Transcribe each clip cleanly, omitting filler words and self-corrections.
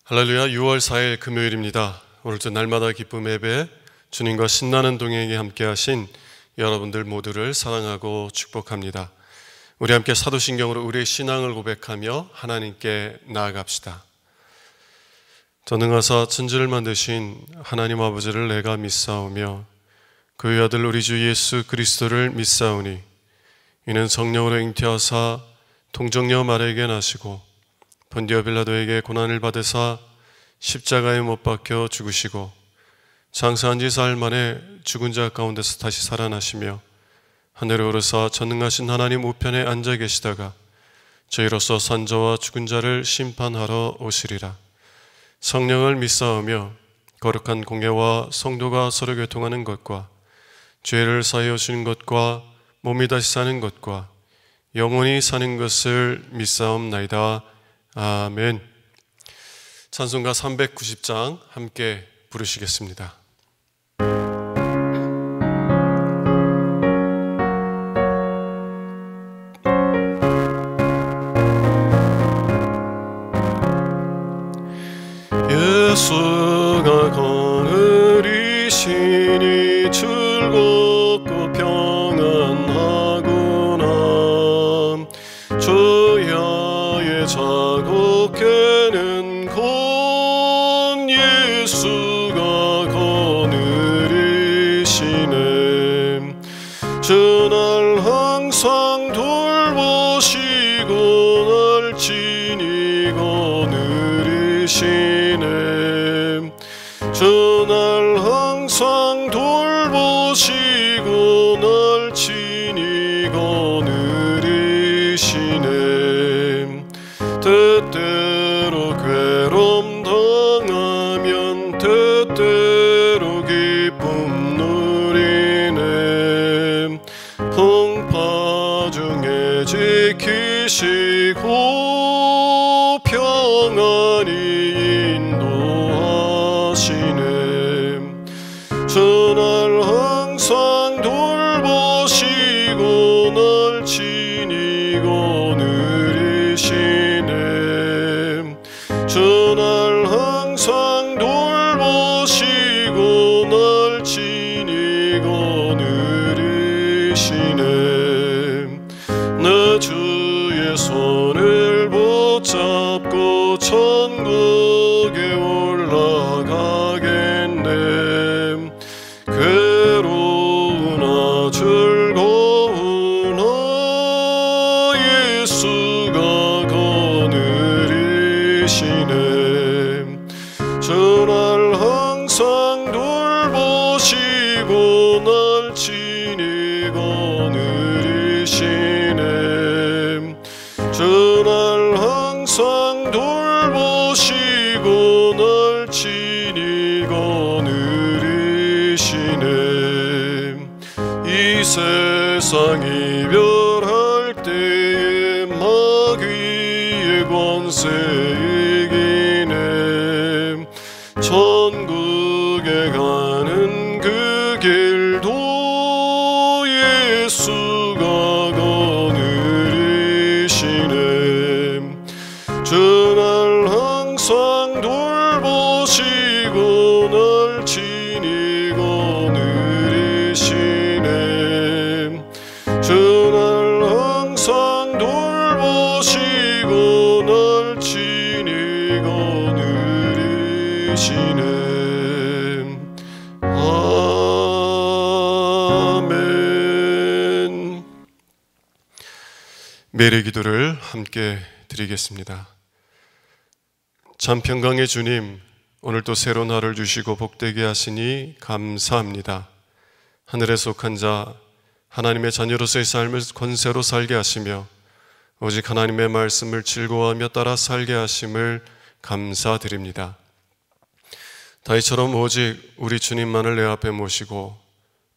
할렐루야. 6월 4일 금요일입니다. 오늘도 날마다 기쁨 예배, 주님과 신나는 동행에 함께 하신 여러분들 모두를 사랑하고 축복합니다. 우리 함께 사도신경으로 우리의 신앙을 고백하며 하나님께 나아갑시다. 전능하사 천지를 만드신 하나님 아버지를 내가 믿사오며 그의 아들 우리 주 예수 그리스도를 믿사오니 이는 성령으로 잉태하사 동정녀 마리아에게 나시고 본디오 빌라도에게 고난을 받으사 십자가에 못 박혀 죽으시고 장사한 지 사흘 만에 죽은 자 가운데서 다시 살아나시며 하늘에 오르사 전능하신 하나님 우편에 앉아 계시다가 저희로서 산자와 죽은 자를 심판하러 오시리라. 성령을 믿사오며 거룩한 공예와 성도가 서로 교통하는 것과 죄를 사하여 주는 것과 몸이 다시 사는 것과 영원히 사는 것을 믿사옵나이다. 아멘. 찬송가 390장 함께 부르시겠습니다. 예수가 거느리시니 즐겁고 평안하구나. 주야의 자국에는 곧 예수가 거느리시네. 주 날 항상 돌보시고 날 친히 거느리시네. 주 날 항상 돌보시고 날 친히 거느리시네. 때때로 괴로움 당하면 때때로 기쁨 누리네. 풍파 중에 지키시고 평안히 인도하시네. 주 날 항상 돌보시고 날 친히 거느리시네. 주 날 항상 돌보시고 날 친히 거느리시네. 내 주의 손을 붙잡고 천국에 올라가겠네. 괴로우나 즐거우나 예수가 거느리시네. 주 날 항상 돌보시고 날 친히 거느리시네. 주 날 항상 돌보시고 날 친히 거느리시네. 이 세상 이별할 때에 마귀의 권세 이기네. 천국에 가는 그 길도 예수가 거느리시네. 주 날 항상 돌보시고 날 친히 거느리시네. 주 날 항상 돌보시고 날 친히 거느리시네. 아멘. 매일의 기도를 함께 드리겠습니다. 참 평강의 주님, 오늘도 새로운 하루를 주시고 복되게 하시니 감사합니다. 하늘에 속한 자, 하나님의 자녀로서의 삶을 권세로 살게 하시며 오직 하나님의 말씀을 즐거워하며 따라 살게 하심을 감사드립니다. 다윗처럼 오직 우리 주님만을 내 앞에 모시고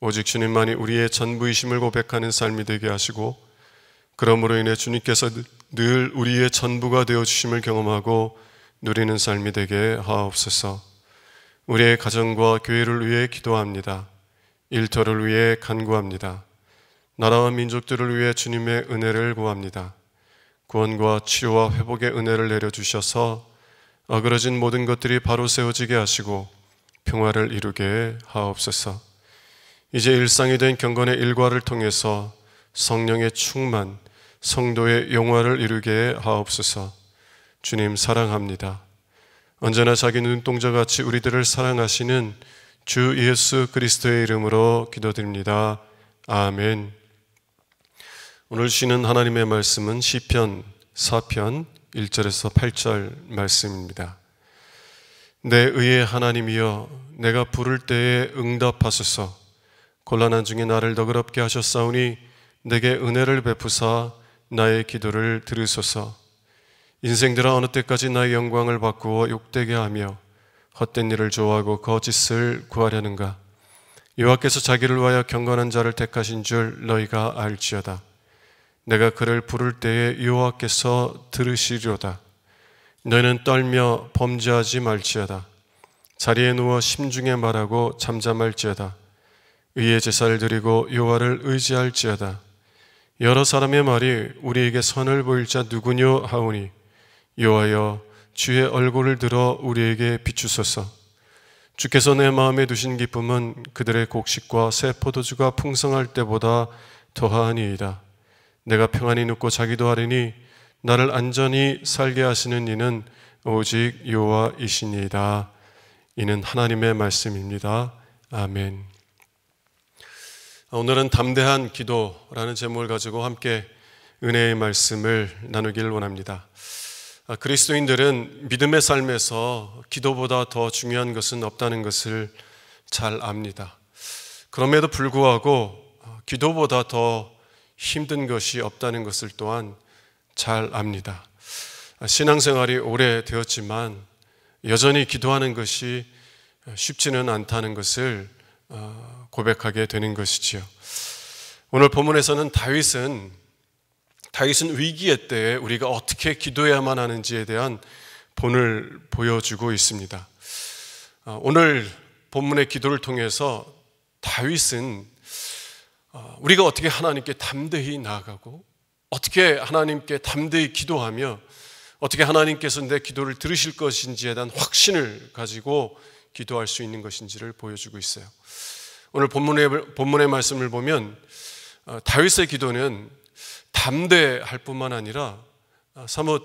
오직 주님만이 우리의 전부이심을 고백하는 삶이 되게 하시고, 그러므로 인해 주님께서 늘 우리의 전부가 되어주심을 경험하고 누리는 삶이 되게 하옵소서. 우리의 가정과 교회를 위해 기도합니다. 일터를 위해 간구합니다. 나라와 민족들을 위해 주님의 은혜를 구합니다. 구원과 치유와 회복의 은혜를 내려주셔서 어그러진 모든 것들이 바로 세워지게 하시고 평화를 이루게 하옵소서. 이제 일상이 된 경건의 일과를 통해서 성령의 충만, 성도의 영화를 이루게 하옵소서. 주님 사랑합니다. 언제나 자기 눈동자같이 우리들을 사랑하시는 주 예수 그리스도의 이름으로 기도드립니다. 아멘. 오늘 주시는 하나님의 말씀은 시편 4편 1절에서 8절 말씀입니다. 내 의의 하나님이여, 내가 부를 때에 응답하소서. 곤란한 중에 나를 너그럽게 하셨사오니 내게 은혜를 베푸사 나의 기도를 들으소서. 인생들아, 어느 때까지 나의 영광을 바꾸어 욕되게 하며 헛된 일을 좋아하고 거짓을 구하려는가? 여호와께서 자기를 위하여 경건한 자를 택하신 줄 너희가 알지어다. 내가 그를 부를 때에 여호와께서 들으시리로다. 너희는 떨며 범죄하지 말지어다. 자리에 누워 심중에 말하고 잠잠할지어다. 의의 제사를 드리고 여호와를 의지할지어다. 여러 사람의 말이 우리에게 선을 보일 자 누구뇨 하오니 여호와여, 주의 얼굴을 들어 우리에게 비추소서. 주께서 내 마음에 두신 기쁨은 그들의 곡식과 새 포도주가 풍성할 때보다 더하니이다. 내가 평안히 눕고 자기도 하리니 나를 안전히 살게 하시는 이는 오직 여호와이시니이다. 이는 하나님의 말씀입니다. 아멘. 오늘은 담대한 기도라는 제목을 가지고 함께 은혜의 말씀을 나누길 원합니다. 그리스도인들은 믿음의 삶에서 기도보다 더 중요한 것은 없다는 것을 잘 압니다. 그럼에도 불구하고 기도보다 더 힘든 것이 없다는 것을 또한 잘 압니다. 신앙생활이 오래되었지만 여전히 기도하는 것이 쉽지는 않다는 것을 고백하게 되는 것이지요. 오늘 본문에서는 다윗은 위기의 때에 우리가 어떻게 기도해야만 하는지에 대한 본을 보여주고 있습니다. 오늘 본문의 기도를 통해서 다윗은 우리가 어떻게 하나님께 담대히 나아가고 어떻게 하나님께 담대히 기도하며 어떻게 하나님께서 내 기도를 들으실 것인지에 대한 확신을 가지고 기도할 수 있는 것인지를 보여주고 있어요. 오늘 본문의 말씀을 보면 다윗의 기도는 담대할 뿐만 아니라 사뭇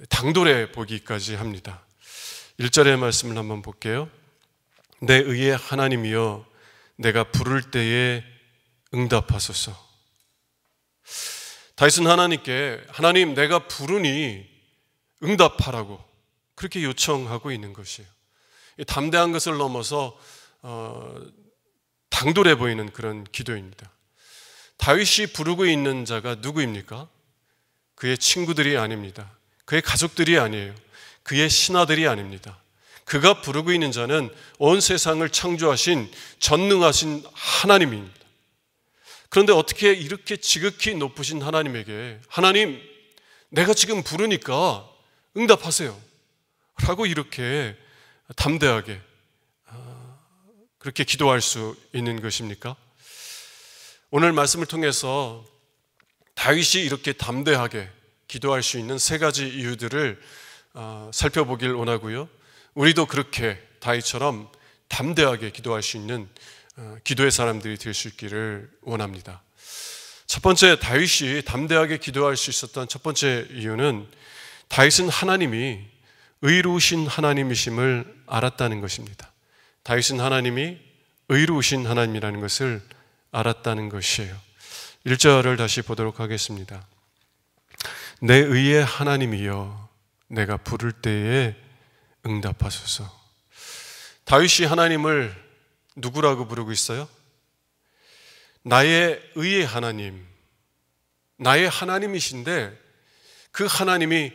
당돌해 보기까지 합니다. 1절의 말씀을 한번 볼게요. 내 의의 하나님이여, 내가 부를 때에 응답하소서. 다윗은 하나님께 하나님, 내가 부르니 응답하라고 그렇게 요청하고 있는 것이에요. 담대한 것을 넘어서 당돌해 보이는 그런 기도입니다. 다윗이 부르고 있는 자가 누구입니까? 그의 친구들이 아닙니다. 그의 가족들이 아니에요. 그의 신하들이 아닙니다. 그가 부르고 있는 자는 온 세상을 창조하신 전능하신 하나님입니다. 그런데 어떻게 이렇게 지극히 높으신 하나님에게 하나님, 내가 지금 부르니까 응답하세요 라고 이렇게 담대하게 그렇게 기도할 수 있는 것입니까? 오늘 말씀을 통해서 다윗이 이렇게 담대하게 기도할 수 있는 세 가지 이유들을 살펴보길 원하고요. 우리도 그렇게 다윗처럼 담대하게 기도할 수 있는 기도의 사람들이 될 수 있기를 원합니다. 첫 번째, 다윗이 담대하게 기도할 수 있었던 첫 번째 이유는 다윗은 하나님이 의로우신 하나님이심을 알았다는 것입니다. 다윗은 하나님이 의로우신 하나님이라는 것을 알았다는 것이에요. 1절을 다시 보도록 하겠습니다. 내 의의 하나님이여, 내가 부를 때에 응답하소서. 다윗이 하나님을 누구라고 부르고 있어요? 나의 의의 하나님, 나의 하나님이신데 그 하나님이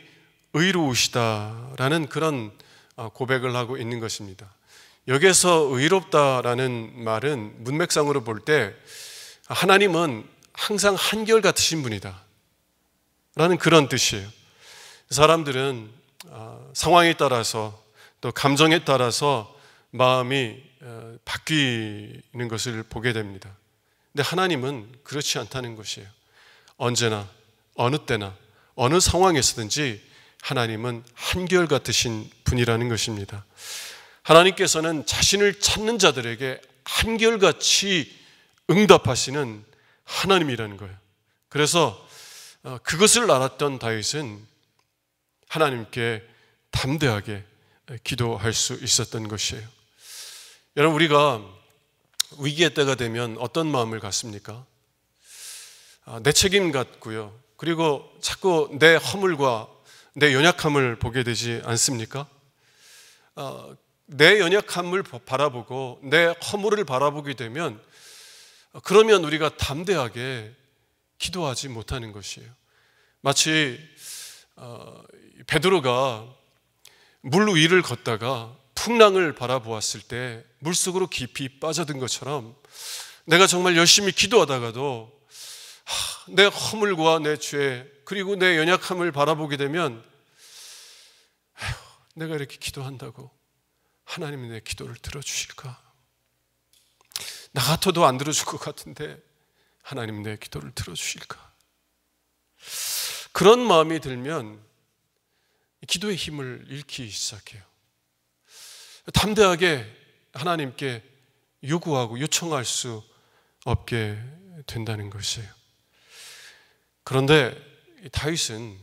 의로우시다라는 그런 고백을 하고 있는 것입니다. 여기에서 의롭다라는 말은 문맥상으로 볼 때 하나님은 항상 한결같으신 분이다 라는 그런 뜻이에요. 사람들은 상황에 따라서 또 감정에 따라서 마음이 바뀌는 것을 보게 됩니다. 근데 하나님은 그렇지 않다는 것이에요. 언제나 어느 때나 어느 상황에서든지 하나님은 한결같으신 분이라는 것입니다. 하나님께서는 자신을 찾는 자들에게 한결같이 응답하시는 하나님이라는 거예요. 그래서 그것을 알았던 다윗은 하나님께 담대하게 기도할 수 있었던 것이에요. 여러분, 우리가 위기의 때가 되면 어떤 마음을 갖습니까? 내 책임 같고요. 그리고 자꾸 내 허물과 내 연약함을 보게 되지 않습니까? 내 연약함을 바라보고 내 허물을 바라보게 되면 그러면 우리가 담대하게 기도하지 못하는 것이에요. 마치 베드로가 물 위를 걷다가 풍랑을 바라보았을 때 물속으로 깊이 빠져든 것처럼 내가 정말 열심히 기도하다가도 내 허물과 내 죄 그리고 내 연약함을 바라보게 되면 내가 이렇게 기도한다고 하나님이 내 기도를 들어주실까? 나 같아도 안 들어줄 것 같은데 하나님 내 기도를 들어주실까? 그런 마음이 들면 기도의 힘을 잃기 시작해요. 담대하게 하나님께 요구하고 요청할 수 없게 된다는 것이에요. 그런데 다윗은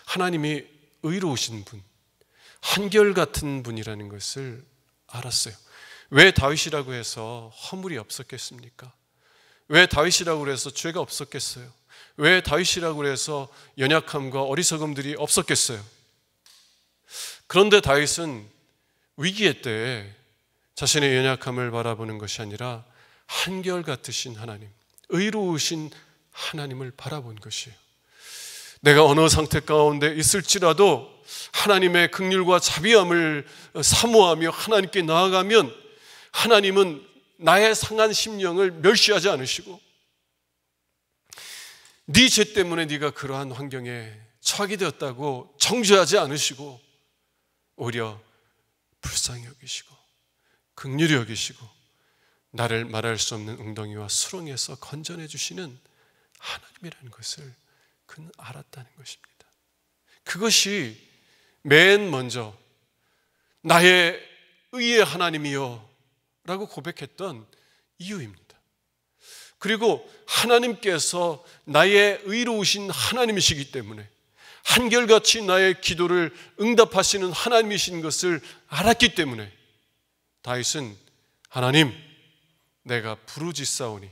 하나님이 의로우신 분, 한결같은 분이라는 것을 알았어요. 왜 다윗이라고 해서 허물이 없었겠습니까? 왜 다윗이라고 해서 죄가 없었겠어요? 왜 다윗이라고 해서 연약함과 어리석음들이 없었겠어요? 그런데 다윗은 위기의 때에 자신의 연약함을 바라보는 것이 아니라 한결같으신 하나님, 의로우신 하나님을 바라본 것이에요. 내가 어느 상태 가운데 있을지라도 하나님의 긍휼과 자비함을 사모하며 하나님께 나아가면 하나님은 나의 상한 심령을 멸시하지 않으시고 네 죄 때문에 네가 그러한 환경에 처하게 되었다고 정죄하지 않으시고 오히려 불쌍히 여기시고 긍휼히 여기시고 나를 말할 수 없는 웅덩이와 수렁에서 건져내 주시는 하나님이라는 것을 그는 알았다는 것입니다. 그것이 맨 먼저 나의 의의 하나님이여 라고 고백했던 이유입니다. 그리고 하나님께서 나의 의로우신 하나님이시기 때문에 한결같이 나의 기도를 응답하시는 하나님이신 것을 알았기 때문에 다윗은 하나님, 내가 부르짖사오니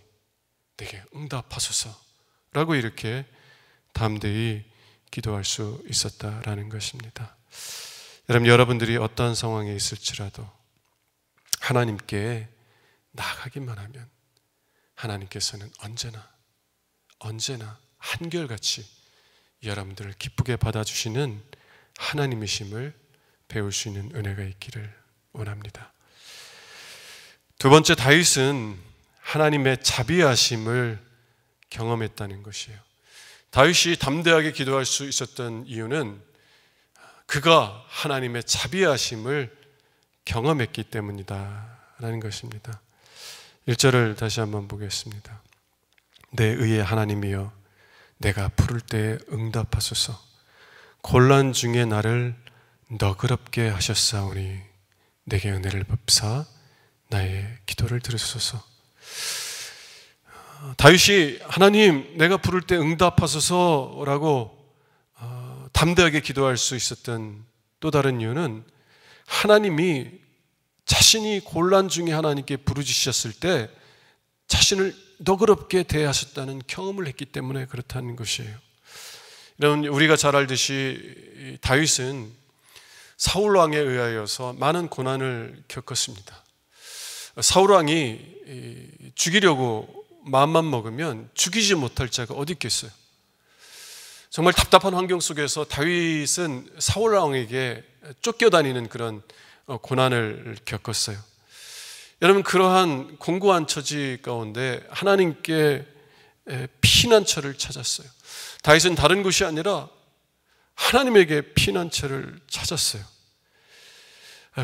내게 응답하소서라고 이렇게 담대히 기도할 수 있었다라는 것입니다. 여러분들이 어떤 상황에 있을지라도 하나님께 나아가기만 하면 하나님께서는 언제나 한결같이 여러분들을 기쁘게 받아주시는 하나님이심을 배울 수 있는 은혜가 있기를 원합니다. 두 번째, 다윗은 하나님의 자비하심을 경험했다는 것이에요. 다윗이 담대하게 기도할 수 있었던 이유는 그가 하나님의 자비하심을 경험했기 때문이다라는 것입니다. 1절을 다시 한번 보겠습니다. 내 의의 하나님이여 내가 부를 때에 응답하소서. 곤란 중에 나를 너그럽게 하셨사오니 내게 은혜를 베푸사 나의 기도를 들으소서. 다윗이 하나님 내가 부를 때 응답하소서라고 담대하게 기도할 수 있었던 또 다른 이유는 하나님이 자신이 곤란 중에 하나님께 부르짖으셨을 때 자신을 너그럽게 대하셨다는 경험을 했기 때문에 그렇다는 것이에요. 여러분, 우리가 잘 알듯이 다윗은 사울 왕에 의하여서 많은 고난을 겪었습니다. 사울 왕이 죽이려고 마음만 먹으면 죽이지 못할 자가 어디 있겠어요? 정말 답답한 환경 속에서 다윗은 사울 왕에게 쫓겨다니는 그런 고난을 겪었어요. 여러분, 그러한 공고한 처지 가운데 하나님께 피난처를 찾았어요. 다윗은 다른 곳이 아니라 하나님에게 피난처를 찾았어요.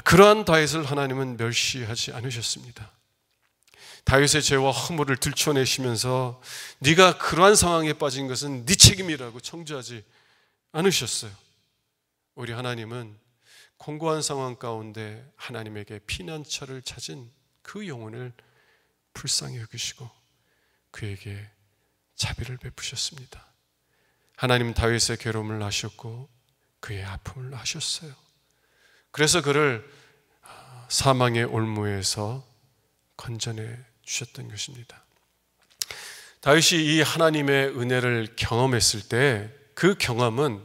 그러한 다윗을 하나님은 멸시하지 않으셨습니다. 다윗의 죄와 허물을 들춰내시면서 네가 그러한 상황에 빠진 것은 네 책임이라고 청구하지 않으셨어요. 우리 하나님은 공고한 상황 가운데 하나님에게 피난처를 찾은 그 영혼을 불쌍히 여기시고 그에게 자비를 베푸셨습니다. 하나님 다윗의 괴로움을 아셨고 그의 아픔을 아셨어요. 그래서 그를 사망의 올무에서 건져내 주셨던 것입니다. 다윗이 이 하나님의 은혜를 경험했을 때 그 경험은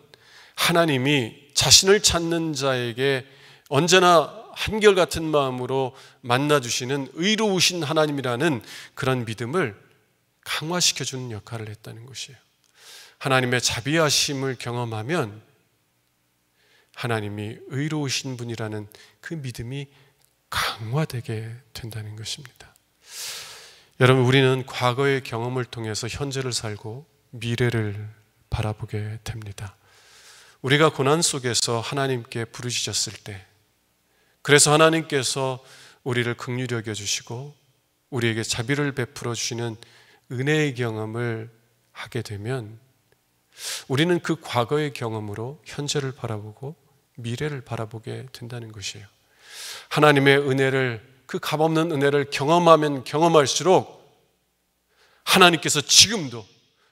하나님이 자신을 찾는 자에게 언제나 한결같은 마음으로 만나주시는 의로우신 하나님이라는 그런 믿음을 강화시켜주는 역할을 했다는 것이에요. 하나님의 자비하심을 경험하면 하나님이 의로우신 분이라는 그 믿음이 강화되게 된다는 것입니다. 여러분, 우리는 과거의 경험을 통해서 현재를 살고 미래를 바라보게 됩니다. 우리가 고난 속에서 하나님께 부르짖었을 때, 그래서 하나님께서 우리를 긍휼히 여겨주시고 우리에게 자비를 베풀어 주시는 은혜의 경험을 하게 되면 우리는 그 과거의 경험으로 현재를 바라보고 미래를 바라보게 된다는 것이에요. 하나님의 은혜를, 그 값없는 은혜를 경험하면 경험할수록 하나님께서 지금도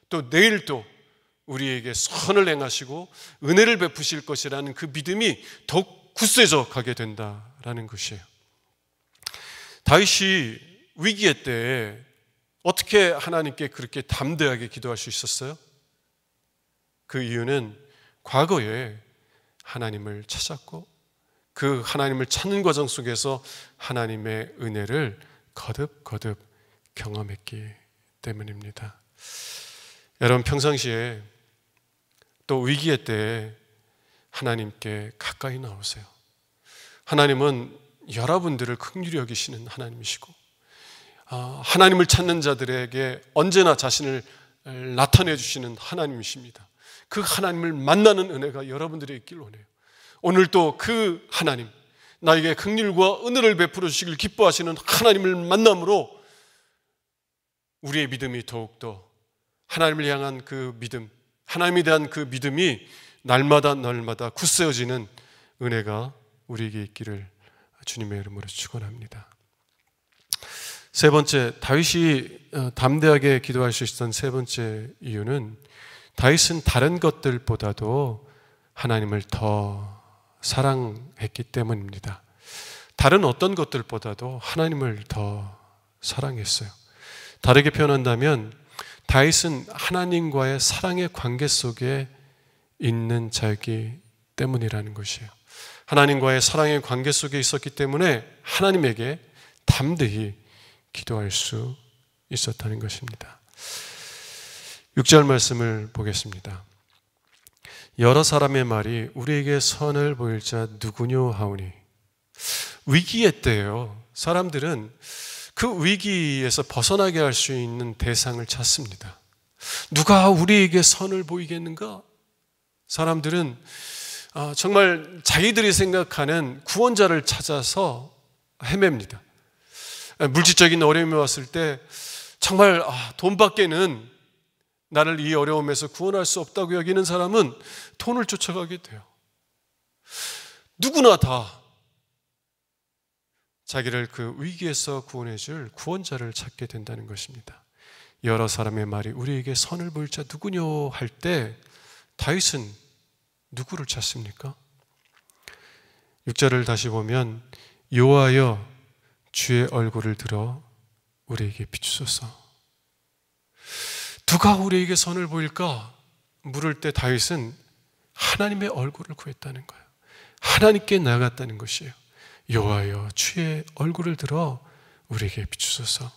또 내일도 우리에게 선을 행하시고 은혜를 베푸실 것이라는 그 믿음이 더욱 굳세져 가게 된다라는 것이에요. 다윗이 위기의 때에 어떻게 하나님께 그렇게 담대하게 기도할 수 있었어요? 그 이유는 과거에 하나님을 찾았고 그 하나님을 찾는 과정 속에서 하나님의 은혜를 거듭거듭 경험했기 때문입니다. 여러분, 평상시에 또 위기의 때에 하나님께 가까이 나오세요. 하나님은 여러분들을 긍휼히 여기시는 하나님이시고 하나님을 찾는 자들에게 언제나 자신을 나타내 주시는 하나님이십니다. 그 하나님을 만나는 은혜가 여러분들에게 있길 원해요. 오늘도 그 하나님, 나에게 긍휼과 은혜를 베풀어 주시길 기뻐하시는 하나님을 만남으로 우리의 믿음이 더욱더 하나님을 향한 그 믿음, 하나님에 대한 그 믿음이 날마다 굳세어지는 은혜가 우리에게 있기를 주님의 이름으로 축원합니다. 세 번째, 다윗이 담대하게 기도할 수 있었던 세 번째 이유는 다윗은 다른 것들보다도 하나님을 더 사랑했기 때문입니다. 다른 어떤 것들보다도 하나님을 더 사랑했어요. 다르게 표현한다면 다윗은 하나님과의 사랑의 관계 속에 있는 자이기 때문이라는 것이에요. 하나님과의 사랑의 관계 속에 있었기 때문에 하나님에게 담대히 기도할 수 있었다는 것입니다. 6절 말씀을 보겠습니다. 여러 사람의 말이 우리에게 선을 보일 자 누구뇨 하오니. 위기의 때예요. 사람들은 그 위기에서 벗어나게 할 수 있는 대상을 찾습니다. 누가 우리에게 선을 보이겠는가? 사람들은 정말 자기들이 생각하는 구원자를 찾아서 헤맵니다. 물질적인 어려움이 왔을 때 정말 돈밖에는 나를 이 어려움에서 구원할 수 없다고 여기는 사람은 돈을 쫓아가게 돼요. 누구나 다 자기를 그 위기에서 구원해 줄 구원자를 찾게 된다는 것입니다. 여러 사람의 말이 우리에게 선을 보일 자 누구뇨 할 때 다윗은 누구를 찾습니까? 6절을 다시 보면 여호와여 주의 얼굴을 들어 우리에게 비추소서. 누가 우리에게 선을 보일까? 물을 때 다윗은 하나님의 얼굴을 구했다는 거예요. 하나님께 나아갔다는 것이에요. 여호와여 주의 얼굴을 들어 우리에게 비추소서.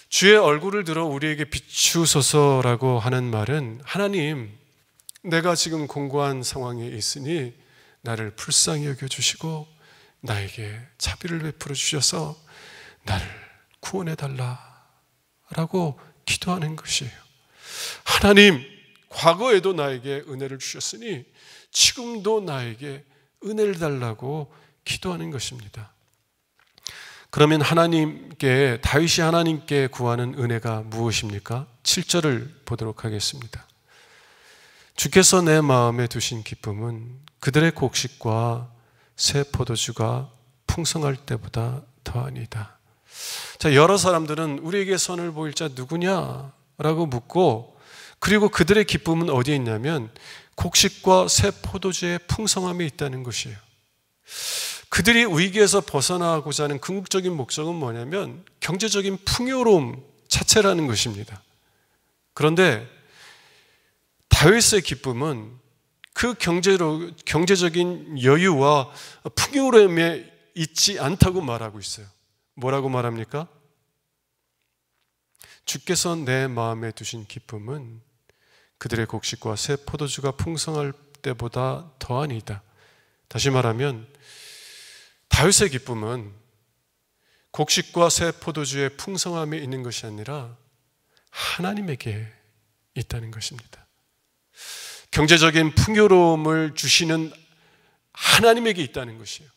주의 얼굴을 들어 우리에게 비추소서라고 하는 말은 하나님, 내가 지금 공고한 상황에 있으니 나를 불쌍히 여겨주시고 나에게 자비를 베풀어 주셔서 나를 구원해 달라라고 기도하는 것이에요. 하나님, 과거에도 나에게 은혜를 주셨으니 지금도 나에게 은혜를 달라고 기도하는 것입니다. 그러면 다윗이 하나님께 구하는 은혜가 무엇입니까? 7절을 보도록 하겠습니다. 주께서 내 마음에 두신 기쁨은 그들의 곡식과 새 포도주가 풍성할 때보다 더하니이다. 자, 여러 사람들은 우리에게 선을 보일 자 누구냐라고 묻고, 그리고 그들의 기쁨은 어디에 있냐면 곡식과 새 포도주의 풍성함에 있다는 것이에요. 그들이 위기에서 벗어나고자 하는 궁극적인 목적은 뭐냐면 경제적인 풍요로움 자체라는 것입니다. 그런데 다윗의 기쁨은 그 경제적인 여유와 풍요로움에 있지 않다고 말하고 있어요. 뭐라고 말합니까? 주께서 내 마음에 두신 기쁨은 그들의 곡식과 새 포도주가 풍성할 때보다 더하니이다. 다시 말하면 다윗의 기쁨은 곡식과 새 포도주의 풍성함에 있는 것이 아니라 하나님에게 있다는 것입니다. 경제적인 풍요로움을 주시는 하나님에게 있다는 것이에요.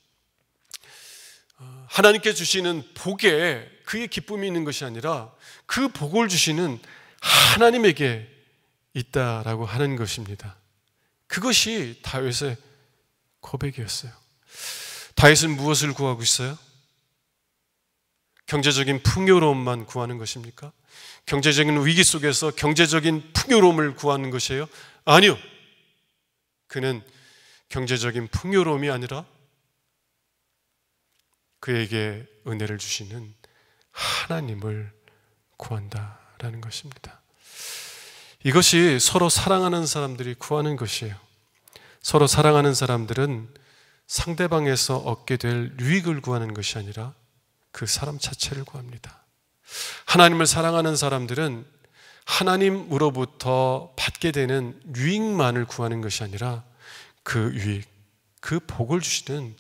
하나님께 주시는 복에 그의 기쁨이 있는 것이 아니라 그 복을 주시는 하나님에게 있다라고 하는 것입니다. 그것이 다윗의 고백이었어요. 다윗은 무엇을 구하고 있어요? 경제적인 풍요로움만 구하는 것입니까? 경제적인 위기 속에서 경제적인 풍요로움을 구하는 것이에요? 아니요. 그는 경제적인 풍요로움이 아니라 그에게 은혜를 주시는 하나님을 구한다라는 것입니다. 이것이 서로 사랑하는 사람들이 구하는 것이에요. 서로 사랑하는 사람들은 상대방에서 얻게 될 유익을 구하는 것이 아니라 그 사람 자체를 구합니다. 하나님을 사랑하는 사람들은 하나님으로부터 받게 되는 유익만을 구하는 것이 아니라 그 유익, 그 복을 주시는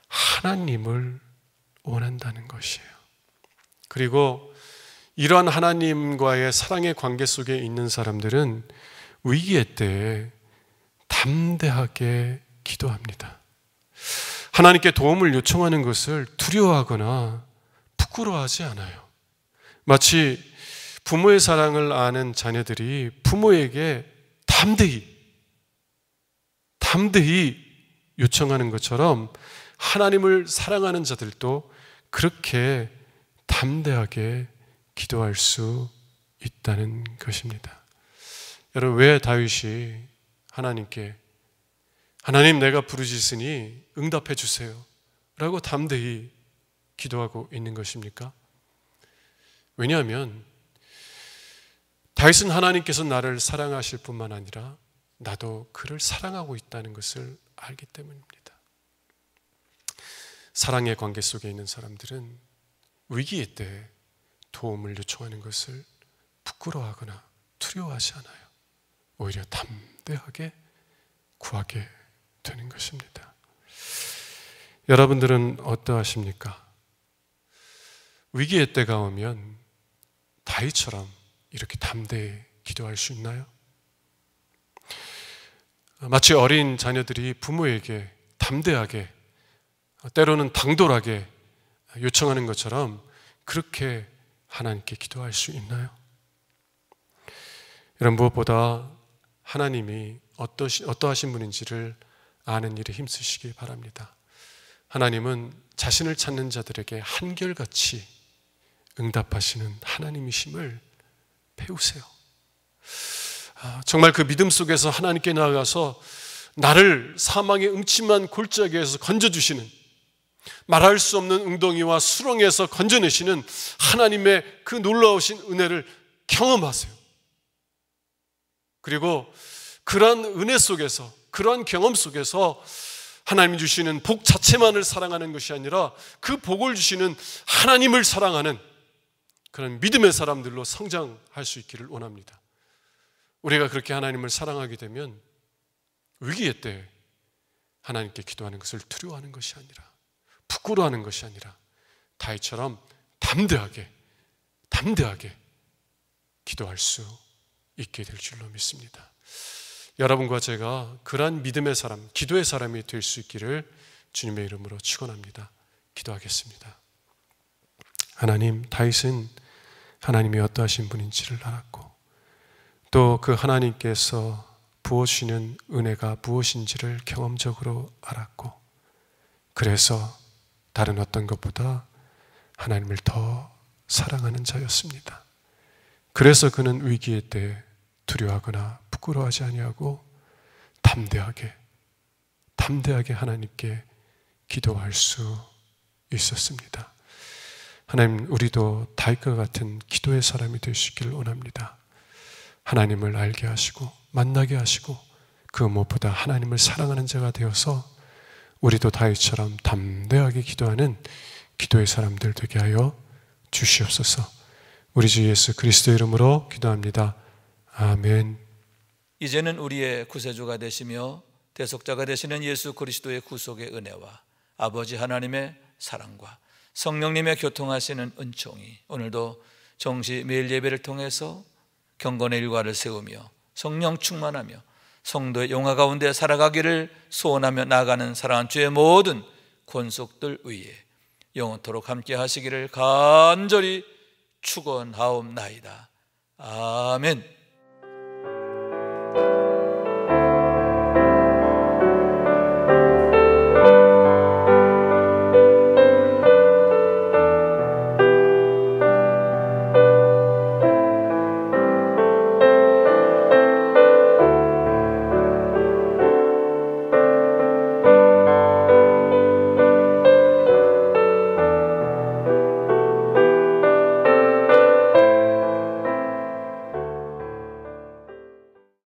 하나님을 원한다는 것이에요. 그리고 이러한 하나님과의 사랑의 관계 속에 있는 사람들은 위기의 때에 담대하게 기도합니다. 하나님께 도움을 요청하는 것을 두려워하거나 부끄러워하지 않아요. 마치 부모의 사랑을 아는 자녀들이 부모에게 담대히 요청하는 것처럼 하나님을 사랑하는 자들도 그렇게 담대하게 기도할 수 있다는 것입니다. 여러분, 왜 다윗이 하나님께 하나님 내가 부르짖으니 응답해 주세요 라고 담대히 기도하고 있는 것입니까? 왜냐하면 다윗은 하나님께서 나를 사랑하실 뿐만 아니라 나도 그를 사랑하고 있다는 것을 알기 때문입니다. 사랑의 관계 속에 있는 사람들은 위기의 때 도움을 요청하는 것을 부끄러워하거나 두려워하지 않아요. 오히려 담대하게 구하게 되는 것입니다. 여러분들은 어떠하십니까? 위기의 때가 오면 다윗처럼 이렇게 담대히 기도할 수 있나요? 마치 어린 자녀들이 부모에게 담대하게, 때로는 당돌하게 요청하는 것처럼 그렇게 하나님께 기도할 수 있나요? 여러분, 무엇보다 하나님이 어떠하신 분인지를 아는 일에 힘쓰시기 바랍니다. 하나님은 자신을 찾는 자들에게 한결같이 응답하시는 하나님이심을 배우세요. 정말 그 믿음 속에서 하나님께 나아가서 나를 사망의 음침한 골짜기에서 건져주시는, 말할 수 없는 웅덩이와 수렁에서 건져내시는 하나님의 그 놀라우신 은혜를 경험하세요. 그리고 그러한 은혜 속에서, 그러한 경험 속에서 하나님이 주시는 복 자체만을 사랑하는 것이 아니라 그 복을 주시는 하나님을 사랑하는 그런 믿음의 사람들로 성장할 수 있기를 원합니다. 우리가 그렇게 하나님을 사랑하게 되면 위기의 때 하나님께 기도하는 것을 두려워하는 것이 아니라, 부끄러워하는 것이 아니라 다윗처럼 담대하게 기도할 수 있게 될 줄로 믿습니다. 여러분과 제가 그러한 믿음의 사람, 기도의 사람이 될 수 있기를 주님의 이름으로 축원합니다. 기도하겠습니다. 하나님, 다윗은 하나님이 어떠하신 분인지를 알았고 또 그 하나님께서 부어주시는 은혜가 무엇인지를 경험적으로 알았고, 그래서 다른 어떤 것보다 하나님을 더 사랑하는 자였습니다. 그래서 그는 위기의 때 두려워하거나 부끄러워하지 아니하고 담대하게 하나님께 기도할 수 있었습니다. 하나님, 우리도 다윗과 같은 기도의 사람이 될 수 있기를 원합니다. 하나님을 알게 하시고 만나게 하시고 그 무엇보다 하나님을 사랑하는 자가 되어서 우리도 다윗처럼 담대하게 기도하는 기도의 사람들 되게 하여 주시옵소서. 우리 주 예수 그리스도 이름으로 기도합니다. 아멘. 이제는 우리의 구세주가 되시며 대속자가 되시는 예수 그리스도의 구속의 은혜와 아버지 하나님의 사랑과 성령님의 교통하시는 은총이 오늘도 정시 매일 예배를 통해서 경건의 일과를 세우며 성령 충만하며 성도의 용화 가운데 살아가기를 소원하며 나아가는 사랑하는 주의 모든 권속들 위에 영원토록 함께 하시기를 간절히 축원하옵나이다. 아멘.